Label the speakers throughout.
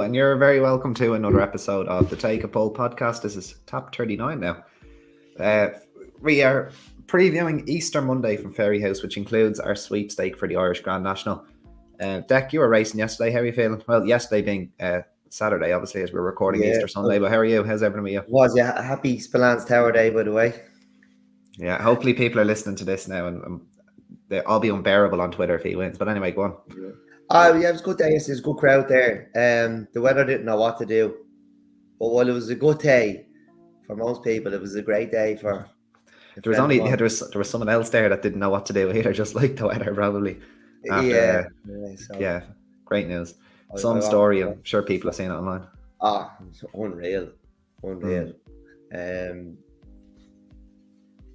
Speaker 1: and you're very welcome to another episode of the Take a Poll podcast. This is top 39 now. We are previewing Easter Monday from Fairyhouse, which includes our sweepstake for the Irish Grand National. Dec, you were racing yesterday. How are you feeling? Well, yesterday being Saturday, obviously, as we're recording Easter Sunday. But how are you? How's everything with you?
Speaker 2: Happy Spillane Tower Day, by the way.
Speaker 1: Yeah, hopefully people are listening to this now, and I'll be unbearable on Twitter if he wins. But anyway, go on.
Speaker 2: It was a good day. There's a good crowd there. The weather didn't know what to do, but while it was a good day for most people, it was a great day for.
Speaker 1: There was someone else there that didn't know what to do either, just like the weather probably. After, great news. Some story. I'm sure people have seen it online.
Speaker 2: It's unreal.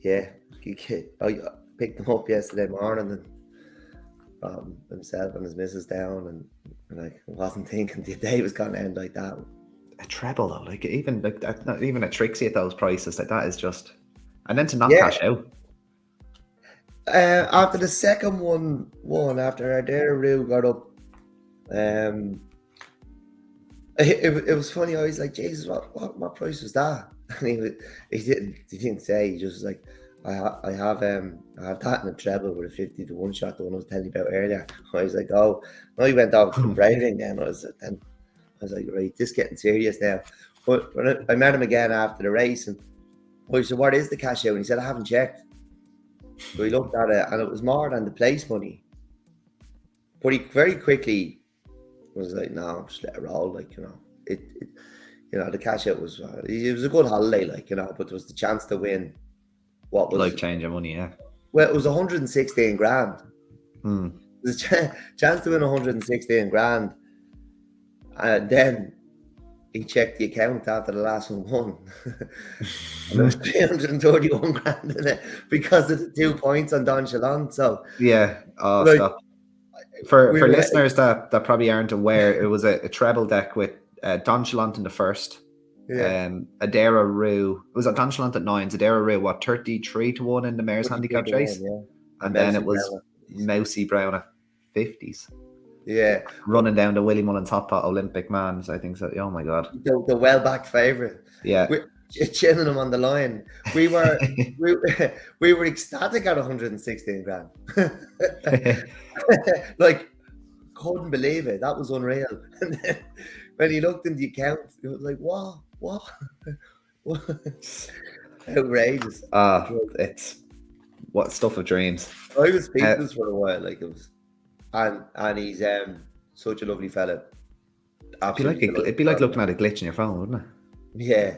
Speaker 2: I picked him up yesterday morning and himself and his missus down, and I wasn't thinking the day was going to end like that.
Speaker 1: A treble though, not even a Trixie at those prices, like that is just, and then to not cash out.
Speaker 2: After the second one, after Ardera Rue got up, it was funny. I was like, Jesus, what price was that? And he didn't say. He just was like, I have that in a treble with a 50 to 1 shot, the one I was telling you about earlier. I was like, oh, no, he went off to the braving then. I was like, right, this is getting serious now. But when I met him again after the race, and I said, what is the cash out? And he said, I haven't checked. So he looked at it, and it was more than the place money. But he very quickly was like, no, just let it roll. Like, the cash out was, it was a good holiday, but there was the chance to win. What was
Speaker 1: like change of money, yeah.
Speaker 2: Well, it was 116 grand. There's a chance to win 116 grand. And then he checked the account after the last one won. And there was 331 grand in it because of the 2 points on Don Chalon. So
Speaker 1: yeah, stop. For listeners that probably aren't aware, it was a treble deck with Don Chalon in the first. Ardera Rue, it was at Don Chalon at 9s. Ardera Rue, 33 to 1 in the mare's handicap chase, and then it was Mousy Brown at 50s.
Speaker 2: Yeah,
Speaker 1: running down the Willie Mullins Hot Pot Olympic Man. So I think so. Oh my God,
Speaker 2: the well-backed favourite.
Speaker 1: Yeah,
Speaker 2: we're chilling him on the line. We were we were ecstatic at 116 grand. Like, couldn't believe it. That was unreal. And then when he looked in the account, it was like, what? Outrageous.
Speaker 1: It's what stuff of dreams.
Speaker 2: I was speechless for a while. Like, it was, and he's such a lovely fella.
Speaker 1: It'd be like looking at a glitch in your phone, wouldn't it?
Speaker 2: Yeah.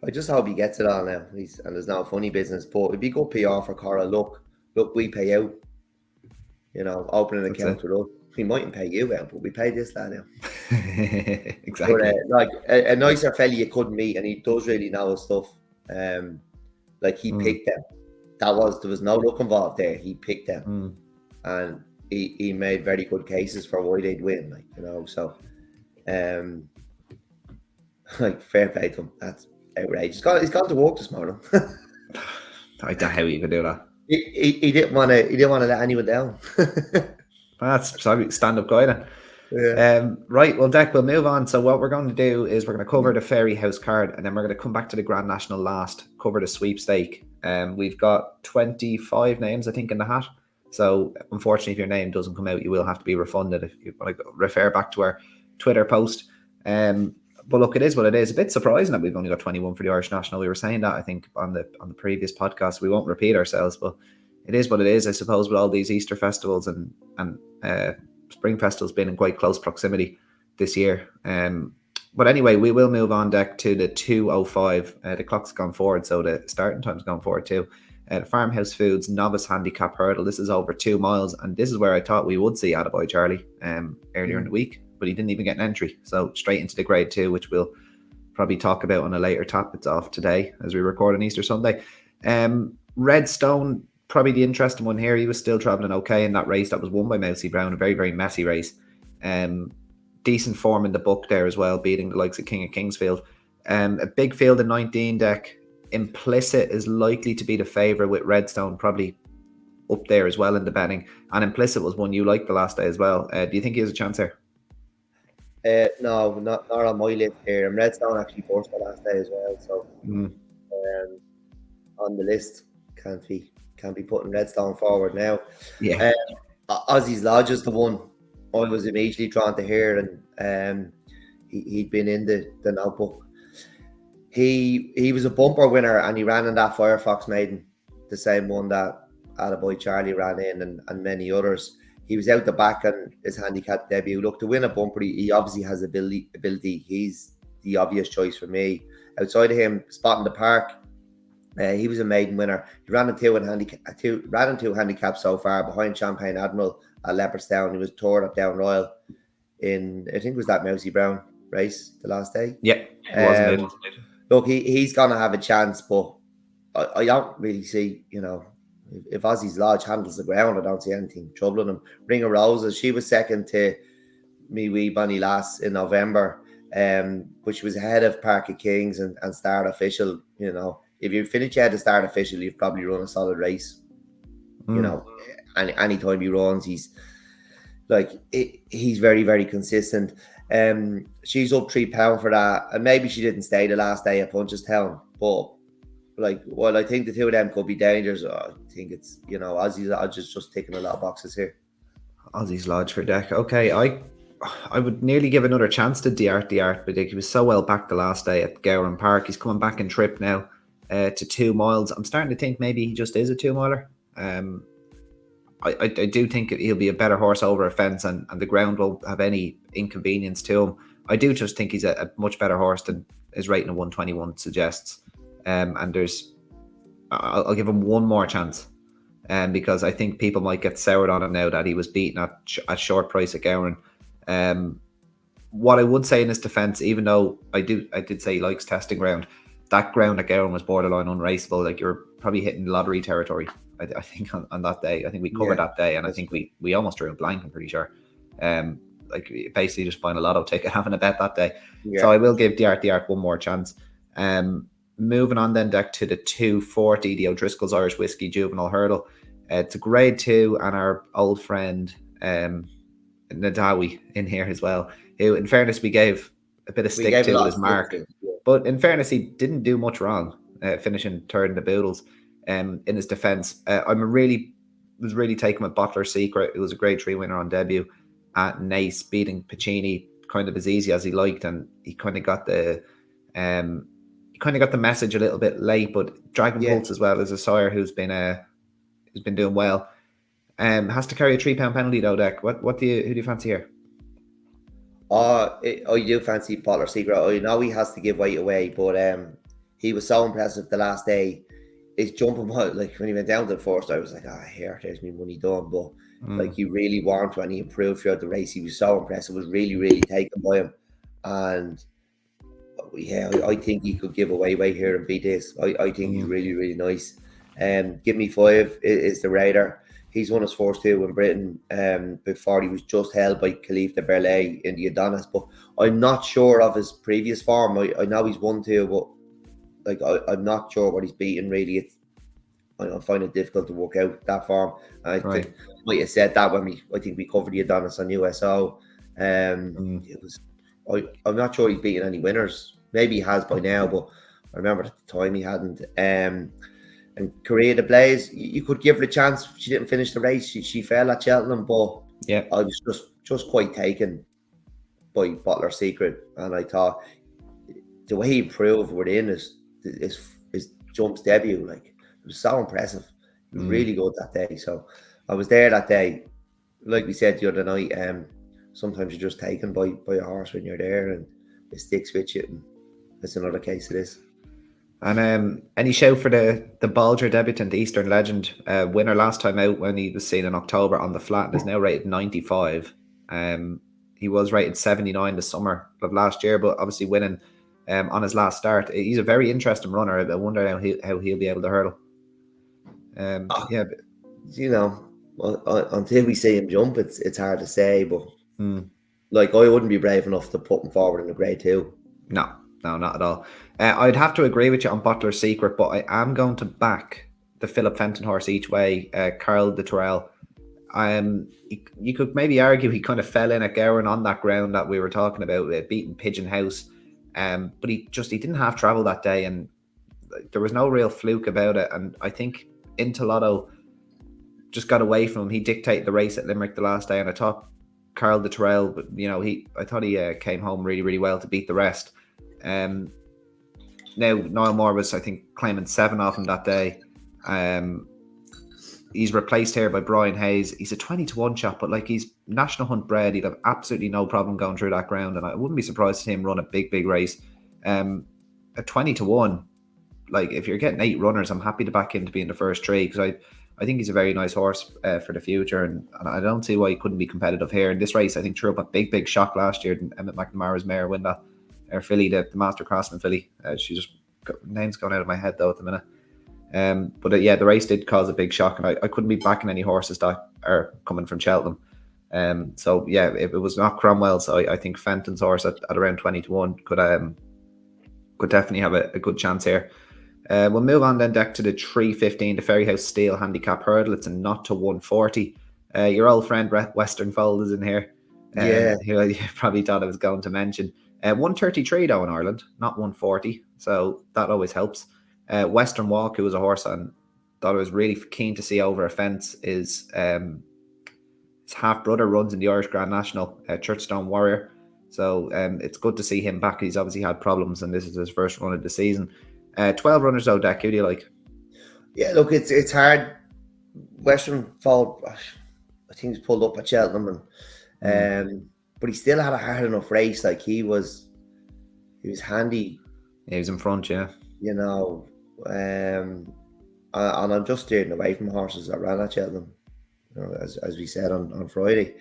Speaker 2: I just hope he gets it all now. And there's no funny business, but it'd be good PR for Cora. Look, we pay out. Open an account with us. We mightn't pay you out, but we pay this lad now.
Speaker 1: Exactly.
Speaker 2: But, like a nicer fella you couldn't meet, and he does really know his stuff. Like, he picked them. There was no luck involved there. He picked them, and he made very good cases for why they'd win. So, like, fair play to him. That's outrageous. He's gone to work this morning.
Speaker 1: I don't know how you could do that.
Speaker 2: He didn't want to. He didn't want to let anyone down.
Speaker 1: That's stand-up guy then.
Speaker 2: Yeah.
Speaker 1: Right, well, Dec, we'll move on. So what we're going to do is we're going to cover the Fairyhouse card, and then we're going to come back to the Grand National last, cover the sweepstake. We've got 25 names, I think, in the hat. So unfortunately, if your name doesn't come out, you will have to be refunded if you want to refer back to our Twitter post. But look, it is what it is. A bit surprising that we've only got 21 for the Irish National. We were saying that, I think, on the previous podcast. We won't repeat ourselves, but it is what it is, I suppose, with all these Easter festivals and Spring Festival's been in quite close proximity this year. But anyway, we will move on, Dec, to the 2:05. The clock's gone forward, so the starting time's gone forward too. The Farmhouse Foods Novice Handicap Hurdle. This is over 2 miles, and this is where I thought we would see Attaboy Charlie earlier in the week, but he didn't even get an entry. So straight into the Grade 2, which we'll probably talk about on a later tap. It's off today as we record on Easter Sunday. Redstone, probably the interesting one here. He was still travelling okay in that race that was won by Mousy Brown, a very, very messy race. Decent form in the book there as well, beating the likes of King of Kingsfield. A big field in 19, Dec. Implicit is likely to be the favourite, with Redstone probably up there as well in the betting. And Implicit was one you liked the last day as well. Do you think he has a chance here?
Speaker 2: No, not on my list here. And Redstone actually forced the last day as well, so
Speaker 1: Mm.
Speaker 2: on the list can't be putting Redstone forward now.
Speaker 1: Yeah.
Speaker 2: Uh, Ozzy's Lodge is the one I was immediately drawn to hear, and he'd been in the notebook. He was a bumper winner, and he ran in that Firefox Maiden, the same one that Attaboy Charlie ran in, and many others. He was out the back on his handicap debut. Look, to win a bumper, he obviously has ability. He's the obvious choice for me. Outside of him, spotting the park, he was a maiden winner. He ran in two handicaps so far behind Champagne Admiral at Leopardstown. He was toured at Down Royal in, I think it was that Mousy Brown race the last day.
Speaker 1: Yeah, it wasn't it.
Speaker 2: Look, he's gonna have a chance, but I don't really see, if Ozzy's Lodge handles the ground, I don't see anything troubling him. Ring of Roses, she was second to me wee Bonnie Lass in November, which was ahead of Park of Kings and Start Official. If you finish ahead of Start Official, you've probably run a solid race. Any time he runs, he's very, very consistent. She's up £3 for that, and maybe she didn't stay the last day at Punchestown, but while I think the two of them could be dangerous, I think it's Ozzy's Lodge is just ticking a lot of boxes here.
Speaker 1: Ozzy's Lodge for Dec. Okay, I would nearly give another chance to the Art, but he was so well back the last day at Gowran Park. He's coming back in trip now to 2 miles. I'm starting to think maybe he just is a 2-miler. I do think he'll be a better horse over a fence, and the ground won't have any inconvenience to him. I do just think he's a much better horse than his rating of 121 suggests. And I'll give him one more chance, because I think people might get soured on him now that he was beaten at short price at Gowran. What I would say in his defence, even though I did say he likes testing ground, that ground at Gowran was borderline unraceable. Like, you're probably hitting lottery territory. I think on that day. I think we covered that day, and I think we almost drew a blank, I'm pretty sure. Basically just buying a lotto ticket, having a bet that day. Yeah. So I will give the Art one more chance. Moving on then, Dec, to the 240, the O'Driscoll's Irish Whiskey Juvenile Hurdle. It's a grade 2, and our old friend Nadawi in here as well, who, in fairness, we gave a bit of stick to his mark. But in fairness, he didn't do much wrong, finishing third in the Boodles. In his defence, I was really taken with Bottler's Secret. It was a grade 3 winner on debut at Nace, beating Pacini kind of as easy as he liked, and he kind of got the message a little bit late. But Dragon Pulse as well is a sire who's been doing well. Has to carry a £3 penalty though, Dec. Who do you fancy here?
Speaker 2: I do fancy Bottler's Secret. I know he has to give weight away, but he was so impressive the last day. His jumping, like when he went down to the first, I was like, there's me money done. But like, he really warmed when he improved throughout the race. He was so impressive. Was really, really taken by him. And I think he could give away weight here and beat this. I think he's really, really nice. Give Me 5 is the Raider. He's won his first 2 in Britain before he was just held by Khalif de Berlay in the Adonis. But I'm not sure of his previous form. I know he's won 2, but I'm not sure what he's beaten really. I find it difficult to work out that form. I think might have said that when I think we covered the Adonis on USO. It was. I'm not sure he's beaten any winners. Maybe he has by now, but I remember at the time he hadn't. And Korea de Blaze, you could give her a chance. She didn't finish the race. She fell at Cheltenham, but I was just quite taken by Bottler's Secret, and I thought the way he improved within his jumps debut, like, it was so impressive. It was really good that day. So I was there that day. Like we said the other night, sometimes you're just taken by a horse when you're there, and it sticks with you. And it's another case of this.
Speaker 1: And any shout for the Balger debutant, Eastern Legend, winner last time out when he was seen in October on the flat, and is now rated 95. He was rated 79 the summer of last year, but obviously winning on his last start. He's a very interesting runner. I wonder how he'll be able to hurdle. Until
Speaker 2: we see him jump, it's hard to say. But like, I wouldn't be brave enough to put him forward in a grade 2.
Speaker 1: No, not at all. I'd have to agree with you on Bottler's Secret, but I am going to back the Philip Fenton horse each way, Carl de Tourelle. You could maybe argue he kind of fell in at Gowan on that ground that we were talking about, beating Pigeon House. But he didn't have travel that day, and there was no real fluke about it. And I think Intolotto just got away from him. He dictated the race at Limerick the last day, and I thought Carl de Terrell, but I thought he came home really, really well to beat the rest. Now Niall Moore was, I think, claiming 7 off him that day. He's replaced here by Brian Hayes. He's a 20-1 shot, but like, he's National Hunt bred. He'd have absolutely no problem going through that ground, and I wouldn't be surprised to see him run a big, big race. At 20-1, like, if you're getting 8 runners, I'm happy to back him to be in the first 3, because I think he's a very nice horse for the future, and I don't see why he couldn't be competitive here. In this race, I think threw up a big, big shock last year. Didn't Emmett McNamara's mare win that? Filly, the Master Crossman filly. She just name's going out of my head though at the minute. But the race did cause a big shock, and I couldn't be backing any horses that are coming from Cheltenham. So yeah, if it was not Cromwell's, I think Fenton's horse at around 20-1 could definitely have a good chance here. We'll move on then, Dec, to the 3:15, the Fairyhouse Steel Handicap Hurdle. It's a 0-140. Your old friend Western Fold is in here. Who you probably thought I was going to mention. 133 though in Ireland, not 140, so that always helps. Western Walk, who was a horse and thought I was really keen to see over a fence, is his half brother runs in the Irish Grand National, Churchstone Warrior. So it's good to see him back. He's obviously had problems, and this is his first run of the season. 12 runners though, Dec. Who do you like?
Speaker 2: Yeah, look, it's hard. Western Fold, I think he's pulled up at Cheltenham, but he still had a hard enough race. Like, he was handy.
Speaker 1: Yeah, he was in front, yeah.
Speaker 2: And I'm just steering away from horses that ran at Cheltenham, as we said on Friday.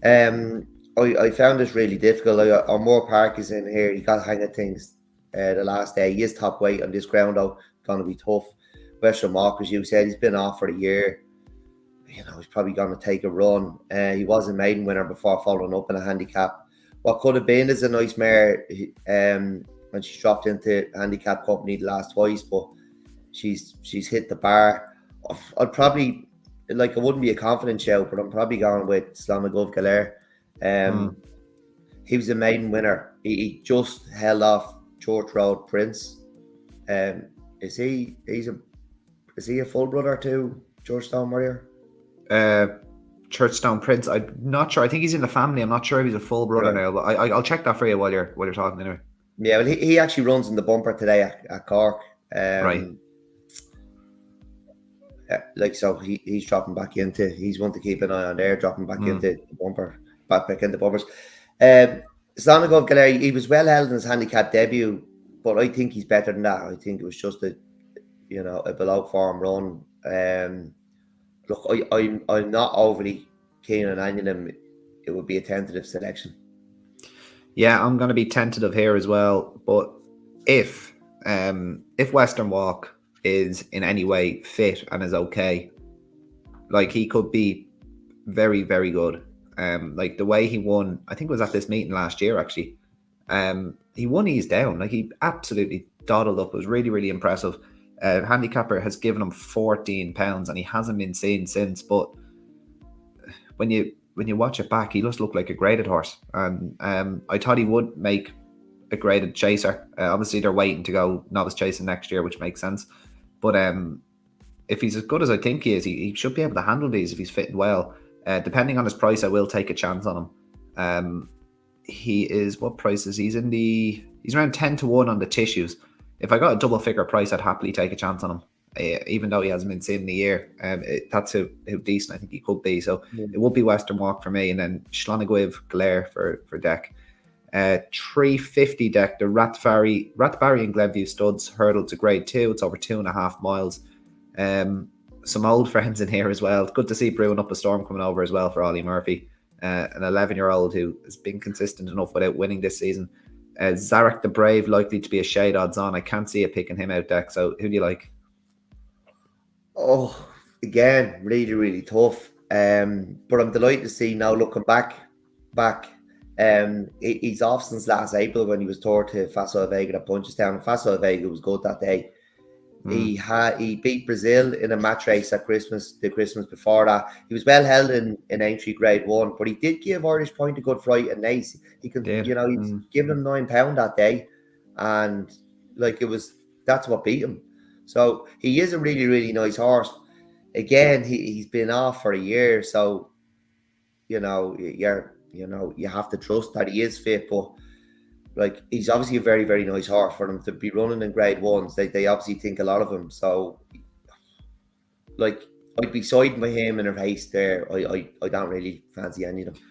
Speaker 2: I found this really difficult. Moore Park is in here. He got the hang of things the last day. He is top weight on this ground, though. Going to be tough. Western Walk, as you said, he's been off for the year. He's probably going to take a run. He was a maiden winner before following up in a handicap. What could have been is a nice mare when she's dropped into handicap company the last twice, but she's hit the bar. I'd probably, it wouldn't be a confident shout, but I'm probably going with Slamagov Galer. He was a maiden winner. He just held off Church Road Prince. Is he a full brother to Churchstone Warrior?
Speaker 1: Churchstone Prince, I'm not sure. I think he's in the family. I'm not sure if he's a full brother now, but I'll check that for you while you're talking anyway.
Speaker 2: Yeah, well, he actually runs in the bumper today at Cork.
Speaker 1: Right.
Speaker 2: So he's dropping back into. He's one to keep an eye on there, dropping back into the bumper, back into bumpers. Slamagov Galer, he was well held in his handicap debut, but I think he's better than that. I think it was just a below form run. Look, I'm not overly keen on any of them. It would be a tentative selection.
Speaker 1: Yeah, I'm going to be tentative here as well. But if Western Walk is in any way fit and is okay, like, he could be very, very good. Like, the way he won, I think it was at this meeting last year actually. He won ease down. Like, he absolutely dawdled up. It was really, really impressive. Handicapper has given him £14 and he hasn't been seen since. But when you watch it back, he does look like a graded horse, and I thought he would make a graded chaser. Obviously, they're waiting to go novice chasing next year, which makes sense. But if he's as good as I think he is, he should be able to handle these if he's fitting well. Depending on his price, I will take a chance on him. He is, what price is he's in the? He's around 10-1 on the tissues. If I got a double figure price, I'd happily take a chance on him. Even though he hasn't been seen in a year, that's how decent I think he could be. So it would be Western Walk for me, and then Slanagwiv Glare for Dec. 350 Dec, the Rathbarry and Glenview Studs hurdle to grade 2. It's over 2.5 miles. Some old friends in here as well. It's good to see Brewing Up a Storm coming over as well for Ollie Murphy, an 11-year-old who has been consistent enough without winning this season. Zarek the Brave likely to be a shade odds on. I can't see you picking him out, Dec. So who do you like?
Speaker 2: Oh, again, really, really tough. But I'm delighted to see now, looking back. He's off since last April when he was toured to Facile Vega at Punchestown. And Facile Vega was good that day. He beat Brazil in a match race at the Christmas before that. He was well held in entry grade 1, but he did give Irish Point a good fright and nice. He could,
Speaker 1: Did.
Speaker 2: he was giving him £9 that day, and like that's what beat him. So he is a really, really nice horse. Again, he's been off for a year, so you have to trust that he is fit, but like he's obviously a very, very nice horse. For them to be running in grade 1s, they obviously think a lot of him. So like I'd be siding by him in a race there. I don't really fancy any of them.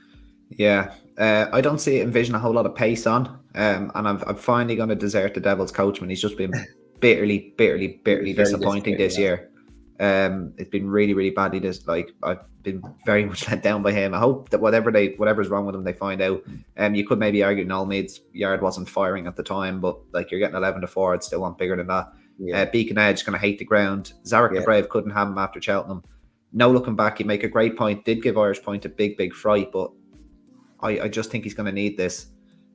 Speaker 1: Yeah, I don't envision a whole lot of pace on, and I'm finally going to desert the Devil's Coachman. He's just been bitterly disappointing this year. It's been really, really bad. I've been very much let down by him. I hope that whatever's wrong with him, they find out. You could maybe argue Noel Mead's yard wasn't firing at the time, but like you're getting 11-4, I'd still want bigger than that. Beacon Edge going to hate the ground. Zarek the Brave couldn't have him after Cheltenham. No looking back, you make a great point. Did give Irish Point a big fright, but I just think he's going to need this.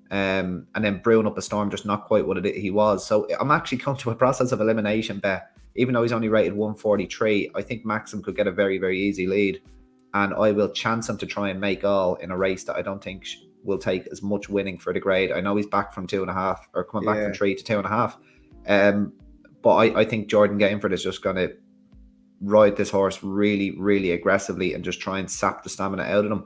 Speaker 1: And then brewing up a storm, just not quite what he was. So I'm actually come to a process of elimination bet. Even though he's only rated 143, I think Maxim could get a very, very easy lead. And I will chance him to try and make all in a race that I don't think will take as much winning for the grade. I know he's back from 2.5 or coming back from 3 to 2.5. But I think Jordan Gainford is just going to ride this horse really, really aggressively and just try and sap the stamina out of him.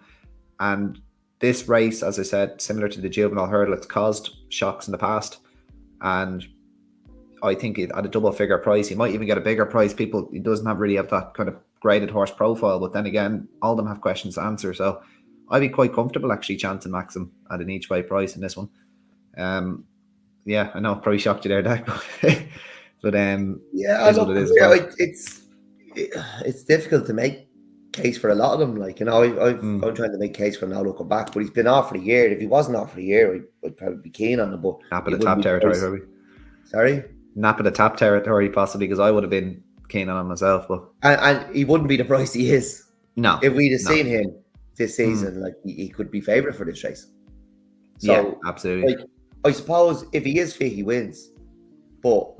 Speaker 1: And this race, as I said, similar to the juvenile hurdle, it's caused shocks in the past. And I think at a double figure price, he might even get a bigger price. He doesn't really have that kind of graded horse profile. But then again, all of them have questions to answer. So I'd be quite comfortable actually chancing Maxim at an each way price in this one. Yeah, I know, probably shocked you there, Dec. But
Speaker 2: it's difficult to make case for a lot of them. Like, I'm trying to make case for now looking back, but he's been off for a year. If he wasn't off for a year, I'd probably be keen on him. But
Speaker 1: nap at the top territory, probably.
Speaker 2: Sorry?
Speaker 1: Nap at the top territory, possibly, because I would have been keen on him myself. But
Speaker 2: and he wouldn't be the price he is.
Speaker 1: No.
Speaker 2: If we'd have seen him this season, like he could be favourite for this race. So,
Speaker 1: yeah, absolutely.
Speaker 2: Like, I suppose if he is fit, he wins. But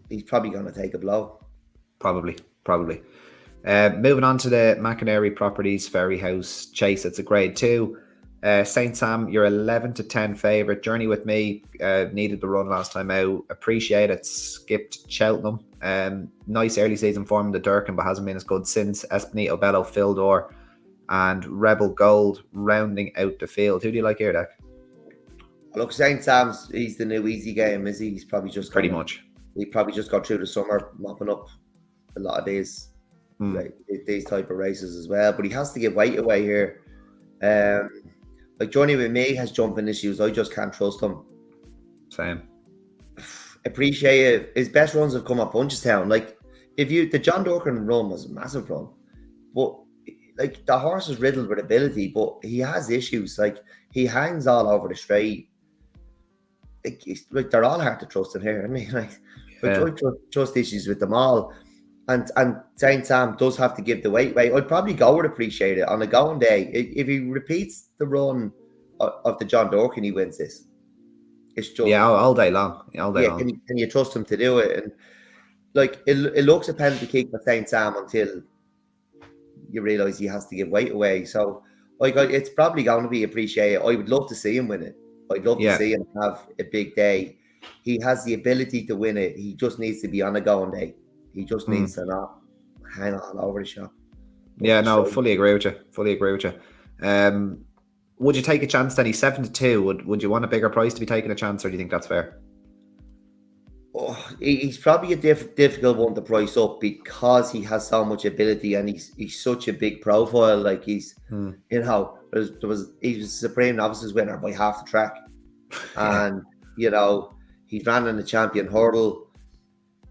Speaker 2: he's probably going to take a blow.
Speaker 1: Probably. Moving on to the McInerney Properties Fairyhouse Chase. It's a grade 2. St. Sam, you're 11-10 favourite. Journey with Me needed the run last time out. Appreciate it. Skipped Cheltenham. Nice early season form in the Durkin, but hasn't been as good since. Espinito Bello, Fildor, and Rebel Gold rounding out the field. Who do you like here, Dec?
Speaker 2: Look, St. Sam's, he's the new easy game, is he? He's probably just
Speaker 1: pretty much.
Speaker 2: He probably just got through the summer mopping up a lot of these type of races as well. But he has to give weight away here. Like Journey with Me has jumping issues. I just can't trust him.
Speaker 1: Same.
Speaker 2: Appreciate it. His best runs have come at Punchestown. Like the John Durkin run was a massive run, but like the horse is riddled with ability, but he has issues. Like he hangs all over the straight. Like they're all hard to trust in here. I mean, I trust issues with them all. And St. Sam does have to give the weight away. I'd probably go with Appreciate It on a going day. If he repeats the run of the John Durkin, he wins this. It's just
Speaker 1: all day long.
Speaker 2: Can you trust him to do it? And like it looks a penalty kick for St. Sam until you realise he has to give weight away. So like it's probably going to be Appreciate It. I would love to see him win it. I'd love to see him have a big day. He has the ability to win it. He just needs to be on a going day. He just needs to not hang on over the shop.
Speaker 1: Fully agree with you. Would you take a chance then? He's 7-2. Would you want a bigger price to be taking a chance, or do you think that's fair?
Speaker 2: Oh, he's probably a difficult one to price up because he has so much ability and he's such a big profile. Like he's, he was Supreme Novices winner by half the track, and he ran in the champion hurdle.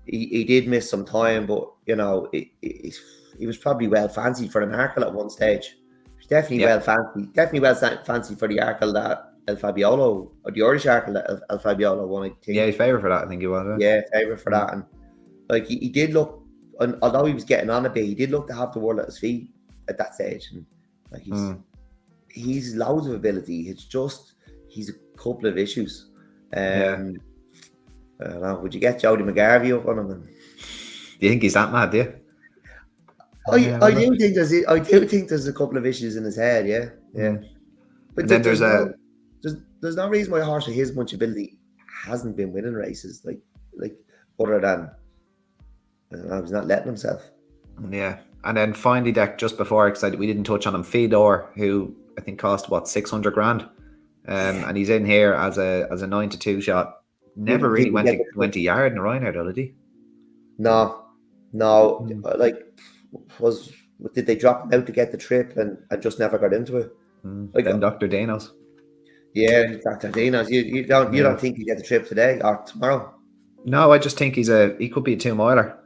Speaker 2: He did miss some time, but he was probably well fancied for an Arkle at one stage. He's definitely well fancied for the Arkle that El Fabiolo, or the Irish Arkle that El Fabiolo won, I think.
Speaker 1: Yeah, he's favourite for that, I think he was.
Speaker 2: Yeah, favourite for that. And like he did look, and although he was getting on a bit, he did look to have the world at his feet at that stage. And like he's loads of ability. It's just he's a couple of issues. I don't know. Would you get Jody McGarvey up on him?
Speaker 1: Do you think he's that mad? Do you?
Speaker 2: I do think there's a couple of issues in his head. Yeah. But
Speaker 1: And then
Speaker 2: there's no reason why a horse with his much ability hasn't been winning races, like other than I don't know, he's not letting himself.
Speaker 1: Yeah. And then finally, Dec, just before, because we didn't touch on him, Fedor, who I think cost what, 600 grand, and he's in here as a 9-2 shot. Never really went a yard in a Ryanair, though, did he?
Speaker 2: No. Like, did they drop him out to get the trip and just never got into it?
Speaker 1: Like then Dr. Danos.
Speaker 2: Yeah, Dr. Danos. You don't think you get the trip today or tomorrow?
Speaker 1: No, I just think he could be a 2-miler.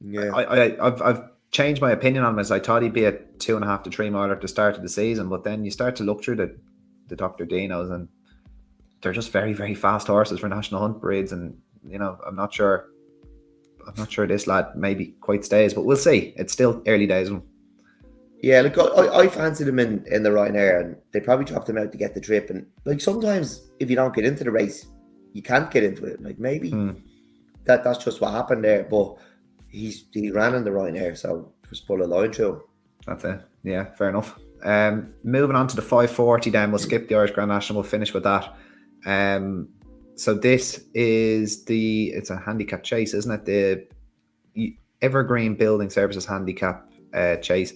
Speaker 2: Yeah,
Speaker 1: I've changed my opinion on him, as I thought he'd be a 2.5 to 3-miler at the start of the season, but then you start to look through the Dr. Dinos, and they're just very, very fast horses for national hunt breeds, and I'm not sure this lad maybe quite stays, but we'll see. It's still early days.
Speaker 2: Yeah, look, I fancied him in the Ryanair, and they probably dropped him out to get the trip. And like sometimes, if you don't get into the race, you can't get into it. Like maybe that's just what happened there. But he ran in the Ryanair, so just pull a line through.
Speaker 1: That's it. Yeah, fair enough. Moving on to the 540, then we'll skip the Irish Grand National. We'll finish with that. So this is it's a handicap chase, isn't it? The Evergreen Building Services handicap chase.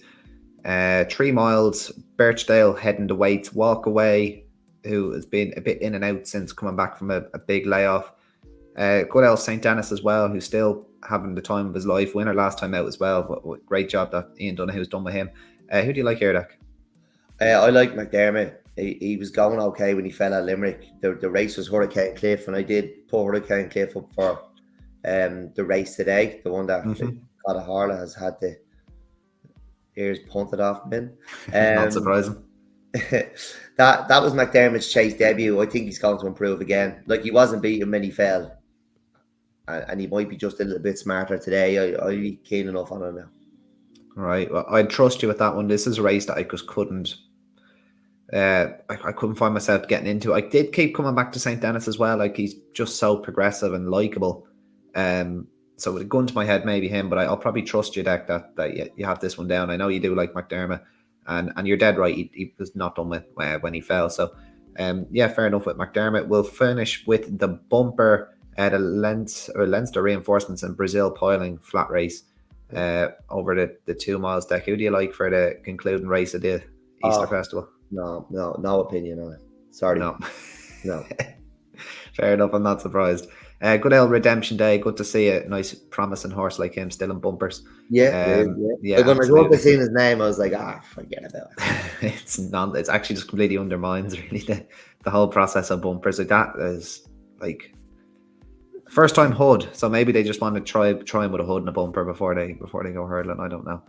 Speaker 1: 3 miles. Birchdale heading the weights. Walk Away, who has been a bit in and out since coming back from a big layoff. Good old St. Denis as well, who's still having the time of his life. Winner last time out as well. What great job that Ian Donoghue's done with him. Who do you like here, Dec?
Speaker 2: I like McDermott. He was going okay when he fell at Limerick. The race was Hurricane Cliff, and I did put Hurricane Cliff up for the race today, the one that Connor Harla has had the ears punted off him in.
Speaker 1: Not surprising.
Speaker 2: that was McDermott's chase debut. I think he's going to improve again. Like, he wasn't beaten when he fell, and he might be just a little bit smarter today. I'd be keen enough on him now.
Speaker 1: Right. Well, I'd trust you with that one. This is a race that I just couldn't. I couldn't find myself getting into. I did keep coming back to St. Denis as well. Like, he's just so progressive and likable. So with a gun to my head, maybe him, but I'll probably trust you, Dec, that you have this one down. I know you do like McDermott, and you're dead right. He was not done with when he fell. So, yeah, fair enough with McDermott. We'll finish with the bumper at Leinster Reinforcements in Brazil Piling flat race over the 2 miles. Dec, who do you like for the concluding race of the Easter Festival?
Speaker 2: No opinion on it. Sorry.
Speaker 1: No.
Speaker 2: Fair
Speaker 1: enough. I'm not surprised. Good old Redemption Day. Good to see a nice, promising horse like him still in bumpers.
Speaker 2: Yeah. Like when I grew up seeing his name, I was like, forget about it.
Speaker 1: It's actually just completely undermines really the whole process of bumpers. Like, that is like first time hood. So maybe they just want to try him with a hood and a bumper before they go hurdling. I don't know.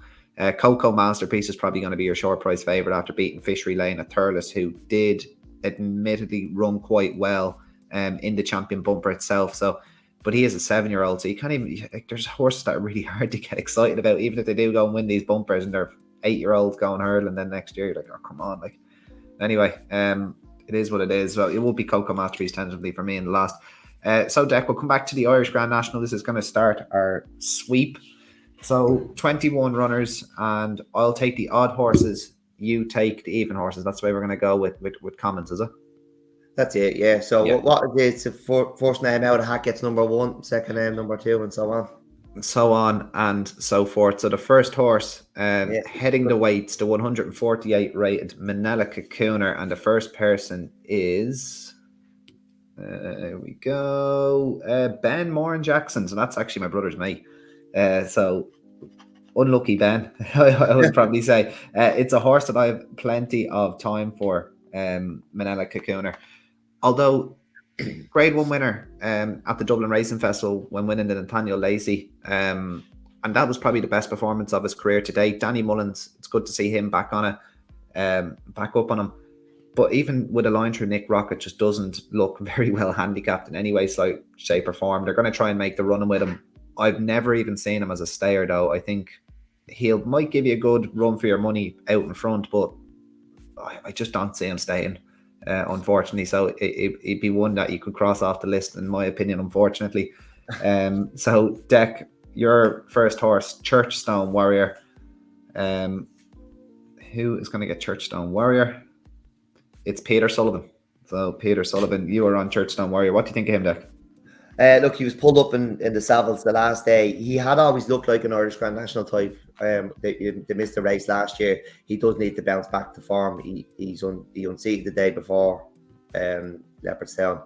Speaker 1: Coco Masterpiece is probably going to be your short price favourite after beating Fishery Lane at Thurles, who did admittedly run quite well in the champion bumper itself. So, but he is a 7-year-old, so you can't even. There's horses that are really hard to get excited about, even if they do go and win these bumpers, and they're 8-year-olds going hurdling. Then next year, you're like, oh, come on, like. Anyway, it is what it is. So it will be Coco Masterpiece tentatively for me in the last. So Dec, we'll come back to the Irish Grand National. This is going to start our sweep. So 21 runners, and I'll take the odd horses. You take the even horses. That's the way we're going to go with commons, is it?
Speaker 2: That's it, yeah. So what is it? First name out of hat gets number 1, second name number 2, and so on.
Speaker 1: And so on and so forth. So the first horse heading the weights, the 148 rated Manila Cocooner, and the first person is there we go, Ben Moran Jackson. So that's actually my brother's mate. So unlucky Ben, I would probably say. It's a horse that I have plenty of time for, Manila Cocooner. Although Grade 1 winner at the Dublin Racing Festival when winning the Nathaniel Lacey, and that was probably the best performance of his career to date. Danny Mullins, it's good to see him back on it, back up on him. But even with a line through, Nick Rocket just doesn't look very well handicapped in any way, shape or form. They're going to try and make the running with him. I've never even seen him as a stayer, though. I think might give you a good run for your money out in front, but I just don't see him staying. unfortunately. So it'd be one that you could cross off the list, in my opinion, unfortunately. So, Dec, your first horse, Churchstone Warrior. Who is going to get Churchstone Warrior? It's Peter Sullivan. So, Peter Sullivan, you are on Churchstone Warrior. What do you think of him, Dec?
Speaker 2: Look, he was pulled up in the Savills the last day. He had always looked like an Irish Grand National type. They missed the race last year. He does need to bounce back to form. He unseated the day before Leopardstown.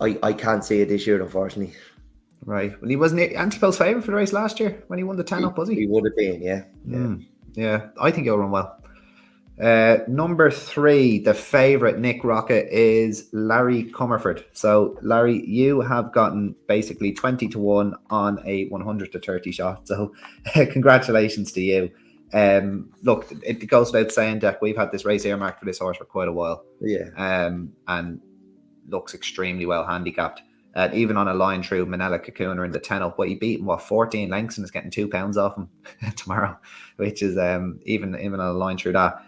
Speaker 2: I can't see it this year, unfortunately.
Speaker 1: Right. Well, he wasn't Antipel's favourite for the race last year when he won the 10 up, was he?
Speaker 2: He would have been, yeah.
Speaker 1: Yeah, I think he'll run well. Number 3, the favourite Nick Rocket, is Larry Comerford. So, Larry, you have gotten basically 20-1 on a 100 to 30 shot. So, congratulations to you. Look, it goes without saying, Dec, we've had this race earmarked for this horse for quite a while.
Speaker 2: Yeah.
Speaker 1: And looks extremely well handicapped. Even on a line through Manila Kakuna in the 10 up, he beat him 14 lengths and is getting £2 off him tomorrow, which is even on a line through that.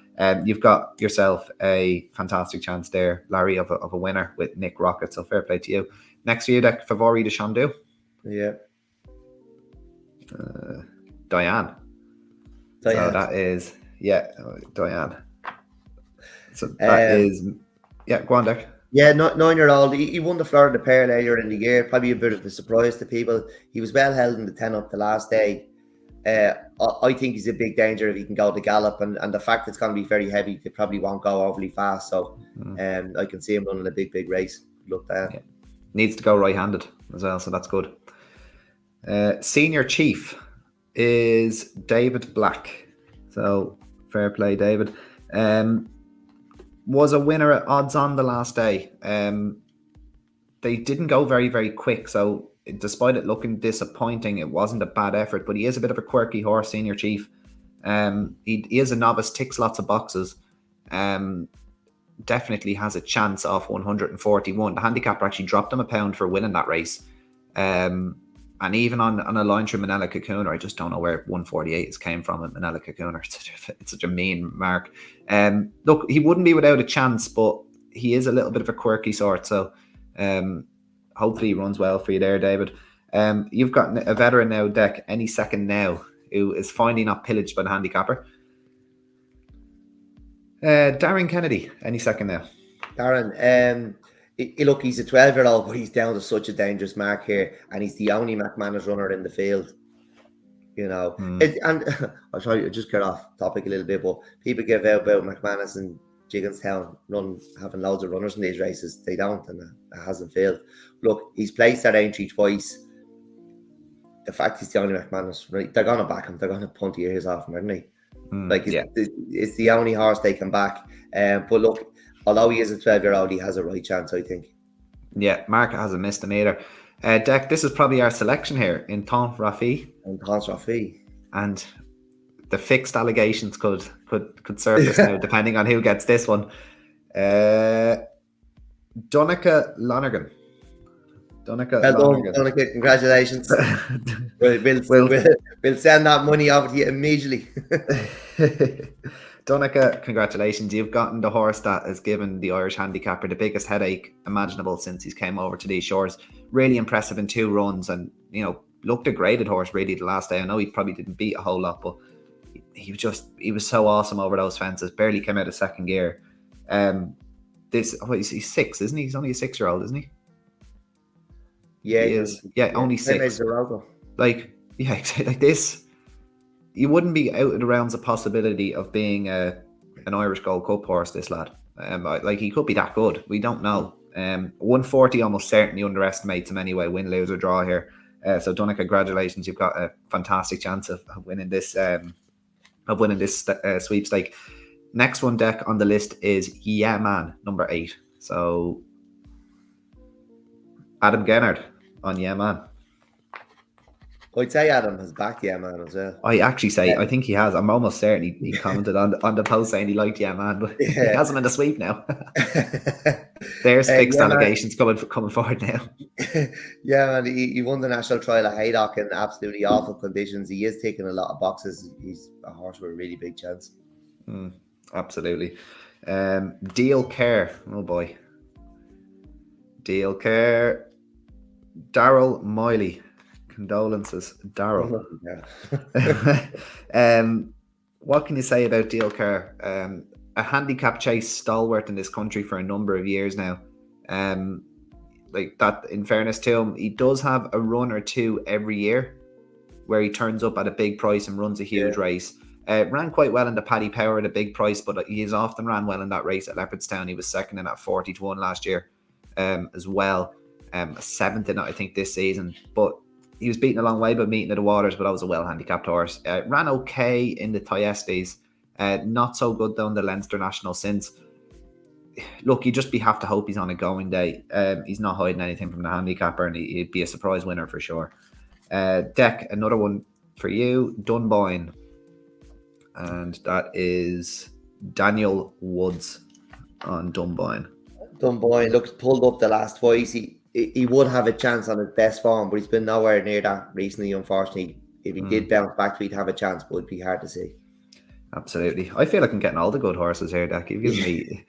Speaker 1: You've got yourself a fantastic chance there, Larry, of a winner with Nick Rocket. So fair play to you. Next to you, Dec, Favori de Chandu.
Speaker 2: Yeah.
Speaker 1: Diane. So that is, Diane. So that is, go on, Dec.
Speaker 2: Yeah, 9-year-old. He won the Florida Pair earlier in the year. Probably a bit of a surprise to people. He was well held in the 10 up the last day. I think he's a big danger if he can go to gallop, and the fact it's going to be very heavy, they probably won't go overly fast. So I can see him running a big race. Look there. Yeah.
Speaker 1: Needs to go right-handed as well, so that's good. Senior Chief is David Black. So fair play, David. Was a winner at odds on the last day. They didn't go very, very quick, so despite it looking disappointing, it wasn't a bad effort, but he is a bit of a quirky horse, Senior Chief. He is a novice, ticks lots of boxes. Definitely has a chance off 141. The handicapper actually dropped him a pound for winning that race. And even on a line through Manila Kakuna, I just don't know where 148 has came from at Manila Kakuna. It's such a mean mark. Look, he wouldn't be without a chance, but he is a little bit of a quirky sort. So hopefully he runs well for you there, David. You've got a veteran now, Dec, any second now, who is finally not pillaged by the handicapper. Darren Kennedy, any second now.
Speaker 2: Darren, look, he's a 12-year-old, but he's down to such a dangerous mark here, and he's the only McManus runner in the field. You know, and I'll try to just get off topic a little bit, but people give out about McManus and Gigginstown having loads of runners in these races. They don't, and it hasn't failed. Look, he's placed that entry twice. The fact he's the only McManus, right? They're going to back him. They're going to punt the ears off him, aren't they? It's the only horse they can back. But look, although he is a 12-year-old, he has a right chance, I think.
Speaker 1: Yeah, Mark hasn't missed him either. Dec, this is probably our selection here in Tant Rafi. And the fixed allegations could surface now, depending on who gets this one. Donica Lonergan.
Speaker 2: Donica, congratulations. We'll send that money over to you immediately.
Speaker 1: Donica, congratulations. You've gotten the horse that has given the Irish handicapper the biggest headache imaginable since he's came over to these shores. Really impressive in 2 runs, and looked a graded horse really the last day. I know he probably didn't beat a whole lot, but he was so awesome over those fences. Barely came out of second gear. He's 6, isn't he? He's only a 6-year-old, isn't he?
Speaker 2: Yeah,
Speaker 1: he is. Yeah, only 6. Like this, you wouldn't be out of the realms of possibility of being an Irish Gold Cup horse, this lad. He could be that good. We don't know. 140 almost certainly underestimates him anyway. Win, lose or draw here. So Donica, congratulations. You've got a fantastic chance of winning this sweepstake. Next one, Dec, on the list is Yeah Man, number 8. So Adam Gennard on Yeah Man.
Speaker 2: I'd say Adam has backed Yeah Man as well.
Speaker 1: I actually say, I think he has. I'm almost certain he commented on the post saying he liked Yeah Man, but he has him in the sweep now. There's fixed allegations coming forward now.
Speaker 2: Yeah, man, he won the national trial at Haydock in absolutely awful conditions. He is taking a lot of boxes. He's a horse with a really big chance.
Speaker 1: Absolutely. Deal Care. Oh boy. Deal Care. Daryl Miley. Condolences, Daryl. What can you say about Deal Care? A handicap chase stalwart in this country for a number of years now. Like that, in fairness to him, he does have a run or two every year where he turns up at a big price and runs a huge race. Ran quite well in the Paddy Power at a big price, but he's often ran well in that race at Leopardstown. He was second in at 40-1 last year as well. Seventh in it, I think, this season. But he was beaten a long way by meeting of the waters, but that was a well-handicapped horse. Ran okay in the Thyestes. Not so good though in the Leinster National since. Look, you just have to hope he's on a going day. He's not hiding anything from the handicapper, and he'd be a surprise winner for sure. Dec, another one for you, Dunboyne. And that is Daniel Woods on Dunboyne.
Speaker 2: Dunboyne looks pulled up the last twice. He would have a chance on his best form, but he's been nowhere near that recently, unfortunately. If he did bounce back, he'd have a chance, but it'd be hard to see.
Speaker 1: Absolutely. I feel like I'm getting all the good horses here, Dec. You've given me.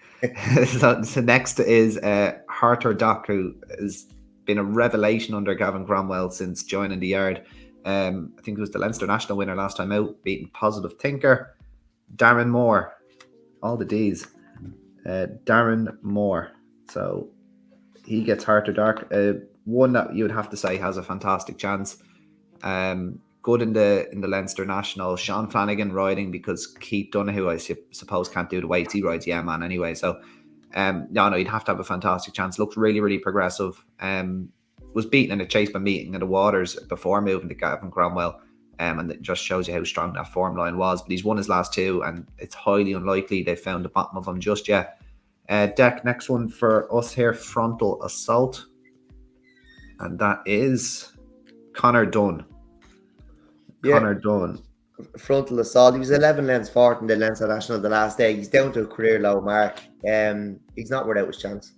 Speaker 1: So next is Harter Doc, who has been a revelation under Gavin Cromwell since joining the yard. I think it was the Leinster National winner last time out, beating Positive Thinker. Darren Moore. All the D's. Darren Moore. So he gets Harter Dark. One that you would have to say has a fantastic chance. Good in the Leinster National. Sean Flanagan riding because Keith Donoghue, I suppose, can't do the weights. He rides man anyway. So, no, you'd have to have a fantastic chance. Looks really, really progressive. Was beaten in a chase by meeting of the waters before moving to Gavin Cromwell. And it just shows you how strong that form line was. But he's won his last two, and it's highly unlikely they've found the bottom of him just yet. Dec, next one for us here, Frontal Assault. And that is Connor Dunn. Connor Dunn.
Speaker 2: Frontal Assault. He was 11 lengths forward in the Leinster National the last day. He's down to a career low mark. He's not without his chance.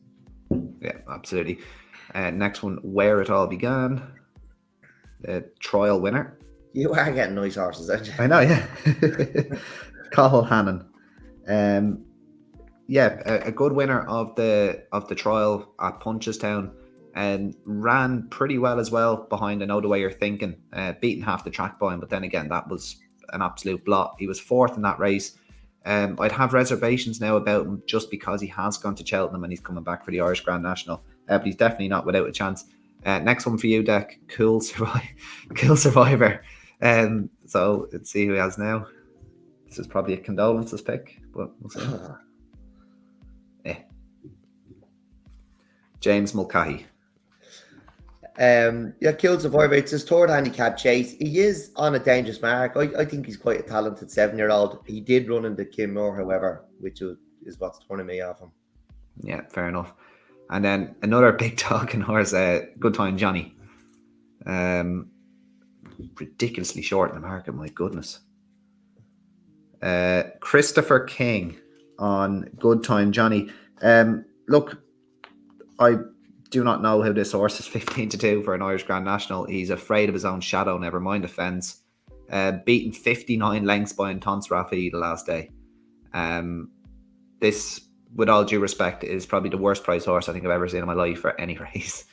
Speaker 1: Yeah, absolutely. Next one, Where It All Began. The trial winner.
Speaker 2: You are getting nice horses, aren't you?
Speaker 1: I know, yeah. Cathal Hannon. A good winner of the trial at Punchestown, and ran pretty well as well behind I Know the Way You're Thinking, beating half the track by him, but then again, that was an absolute blot. He was fourth in that race. I'd have reservations now about him just because he has gone to Cheltenham and he's coming back for the Irish Grand National, but he's definitely not without a chance. Next one for you, Dec, Cool Survivor. So let's see who he has now. This is probably a condolences pick, but we'll see. James Mulcahy.
Speaker 2: Cool Survivor. It's his third handicap chase. He is on a dangerous mark. I think he's quite a talented 7-year-old. He did run into Kim Moore, however, which is what's turning me off him.
Speaker 1: Yeah, fair enough. And then another big talking horse, Good Time Johnny. Ridiculously short in the market, my goodness. Christopher King on Good Time Johnny. Look, I do not know how this horse is 15-2 for an Irish Grand National. He's afraid of his own shadow, never mind the fence. Beaten 59 lengths by Intance Rafi the last day. This, with all due respect, is probably the worst price horse I think I've ever seen in my life for any race.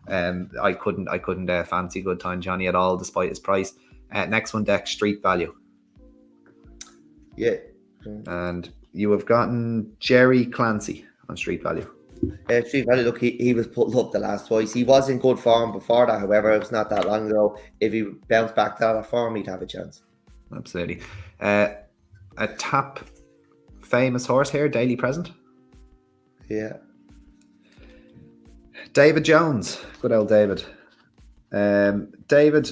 Speaker 1: I couldn't fancy Good Time Johnny at all, despite his price. Next one, Dec, Street Value.
Speaker 2: Yeah.
Speaker 1: And you have gotten Jerry Clancy on Street Value.
Speaker 2: Street Value, look, he was pulled up the last twice. He was in good form before that, however, it was not that long ago. If he bounced back to that form, he'd have a chance.
Speaker 1: Absolutely. A top famous horse here, Daily Present.
Speaker 2: Yeah.
Speaker 1: David Jones. Good old David. David,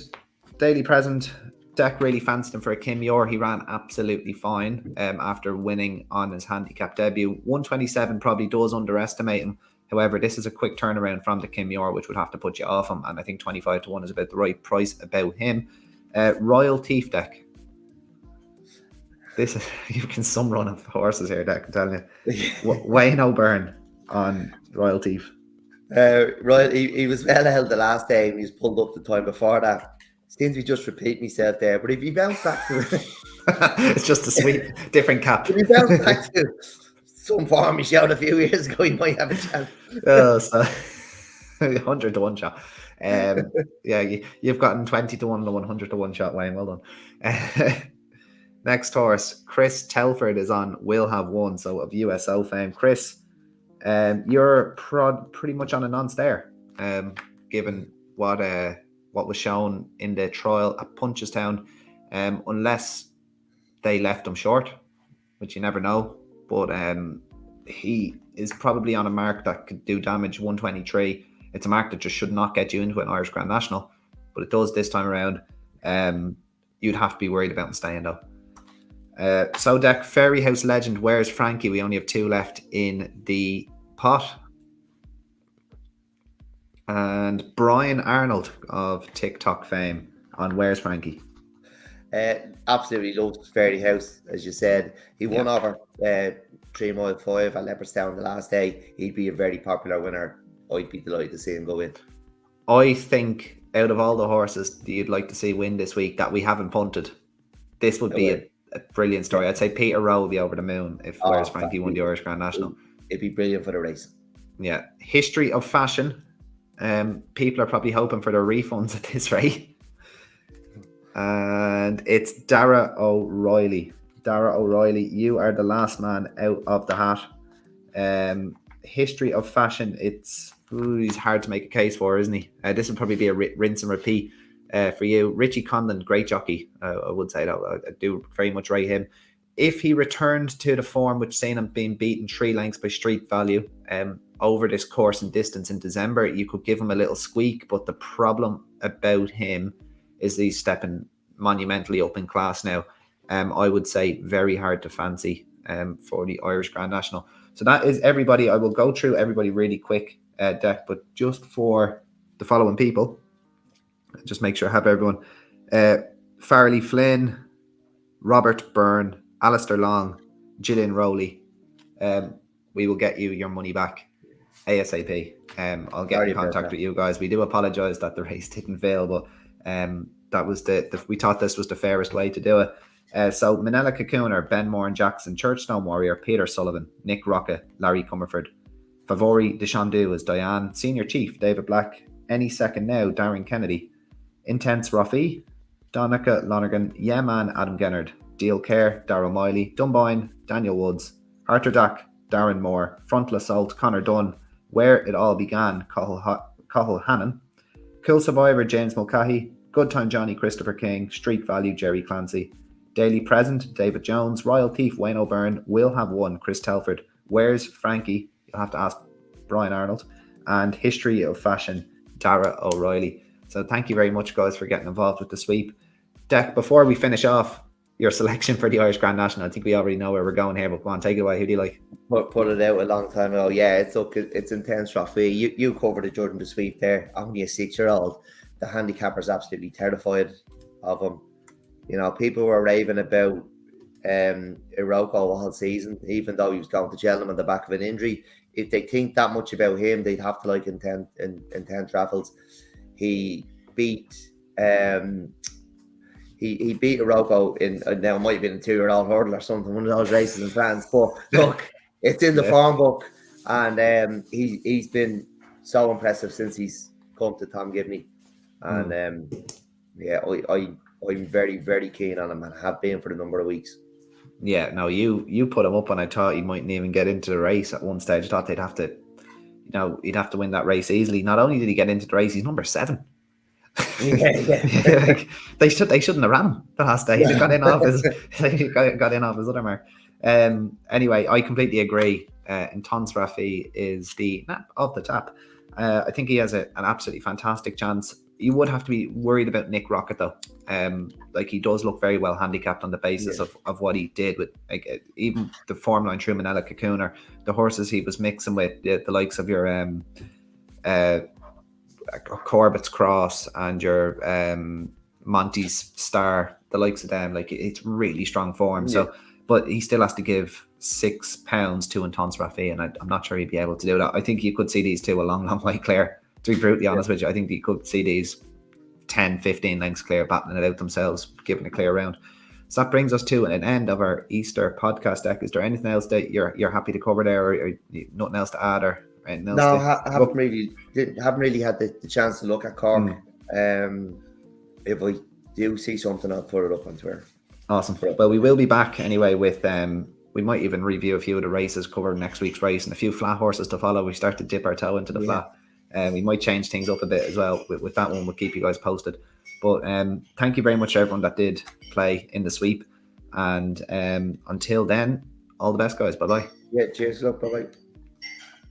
Speaker 1: Daily Present. Dec really fancied him for a Kim Muir. He ran absolutely fine after winning on his handicap debut. 127 probably does underestimate him. However, this is a quick turnaround from the Kim Muir, which would have to put you off him. And I think 25-1 is about the right price about him. Royal Thief, Dec. This is, you can some run of horses here, Dec, I'm telling you. Wayne O'Byrne on Royal Thief.
Speaker 2: He was well held the last day and he was pulled up the time before that. Seems to just repeat myself there, but if you bounce back to
Speaker 1: it's just a sweet different cap.
Speaker 2: If you bounce back to some form he showed a few years ago, he might have a chance.
Speaker 1: So 100 to 1 shot. Yeah, you've gotten 20 to 1 and a 100 to 1 shot, Wayne. Well done. Next horse, Chris Telford is on Will Have Won, so of USO fame. Chris, you're pretty much on a non-stare, given what was shown in the trial at Punchestown, unless they left him short, which you never know. But he is probably on a mark that could do damage. 123. It's a mark that just should not get you into an Irish Grand National, but it does this time around. You'd have to be worried about him staying though. So Dec, Fairyhouse legend, Where's Frankie? We only have 2 left in the pot. And Brian Arnold of TikTok fame on Where's Frankie?
Speaker 2: Absolutely loves Fairyhouse, as you said. He won over 3 Mile 5 at Leopardstown the last day. He'd be a very popular winner. I'd be delighted to see him go in. I
Speaker 1: think out of all the horses that you'd like to see win this week that we haven't punted, this would be a brilliant story. I'd say Peter Rowe would be over the moon if Where's Frankie won the Irish Grand National.
Speaker 2: It'd be brilliant for the race.
Speaker 1: Yeah. History of Fashion. People are probably hoping for their refunds at this rate. And it's Dara O'Reilly. Dara O'Reilly, you are the last man out of the hat. History of Fashion, he's hard to make a case for, isn't he? This would probably be a rinse and repeat for you. Richie Conlon, great jockey, I would say that. I do very much rate him. If he returned to the form, which seen him being beaten 3 lengths by Street Value over this course and distance in December, you could give him a little squeak, but the problem about him is he's stepping monumentally up in class now. I would say very hard to fancy for the Irish Grand National. So that is everybody. I will go through everybody really quick, Dec, but just for the following people, just make sure I have everyone. Farley Flynn, Robert Byrne, Alistair Long, Gillian Rowley. We will get you your money back ASAP. I'll get in contact with you guys. We do apologise that the race didn't fail, but that was we thought this was the fairest way to do it. So Manila Cocooner, Ben Moore and Jackson, Churchstone Warrior, Peter Sullivan, Nick Rocket, Larry Comerford, Favori Deshandu is Diane, Senior Chief David Black, Any Second Now Darren Kennedy, Intense Rafi, Donica Lonergan, Yeah Man Adam Gennard, Deal Care Darryl Miley, Dunboyne Daniel Woods, Arthur Dack Darren Moore, Frontal Assault Connor Dunn, Where It All Began Cahill Hannon, Cool Survivor James Mulcahy, Good Time Johnny Christopher King, Street Value Jerry Clancy, Daily Present David Jones, Royal Thief Wayne O'Byrne, Will Have Won Chris Telford, Where's Frankie? You'll have to ask Brian Arnold, and History of Fashion Dara O'Reilly. So thank you very much, guys, for getting involved with the sweep. Dec, before we finish off your selection for the Irish Grand National, I think we already know where we're going here, but go on, take it away. Who do you like?
Speaker 2: Put it out a long time ago. Yeah, it's intense, Rafi. You covered it during the sweep there. Only a 6-year-old. The handicapper's absolutely terrified of him. You know, people were raving about Iroko all season, even though he was going to jail them on the back of an injury. If they think that much about him, they'd have to like intense raffles. He beat he beat Iroko in now it might have been a 2-year-old hurdle or something, one of those races in France. But look, it's in the form book, and he's been so impressive since he's come to Tom Gibney, and I'm very, very keen on him and have been for a number of weeks.
Speaker 1: Yeah, no, you put him up, and I thought he mightn't even get into the race at one stage. I thought they'd have to, he'd have to win that race easily. Not only did he get into the race, he's number 7. Like, they shouldn't have ran him the last day. He got in off his other mark. Anyway, I completely agree. Intense Rafi is the nap of the tap. I think he has an absolutely fantastic chance. You would have to be worried about Nick Rocket though. Like, he does look very well handicapped on the basis of what he did with, like, even the form line through Manila Cocooner, the horses he was mixing with, the likes of your Corbett's Cross and your Monty's Star, the likes of them. Like, it's really strong form. So, but he still has to give £6 to Intense Rafi, and I'm not sure he'd be able to do that. I think you could see these two a long, long way clear. To be brutally honest with you, I think you could see these 10, 15 lengths clear, battling it out themselves, giving a clear round. So that brings us to an end of our Easter podcast deck. Is there anything else that you're happy to cover there, or nothing else to add, or anything else?
Speaker 2: No, I haven't really had the chance to look at Cork. If I do see something, I'll put it up on Twitter.
Speaker 1: Awesome. Well, we will be back anyway with we might even review a few of the races, cover next week's race, and a few flat horses to follow. We start to dip our toe into the flat, and we might change things up a bit as well with that one. We'll keep you guys posted. But thank you very much to everyone that did play in the sweep, and until then, all the best, guys. Bye bye.
Speaker 2: Yeah, cheers. Look, bye bye.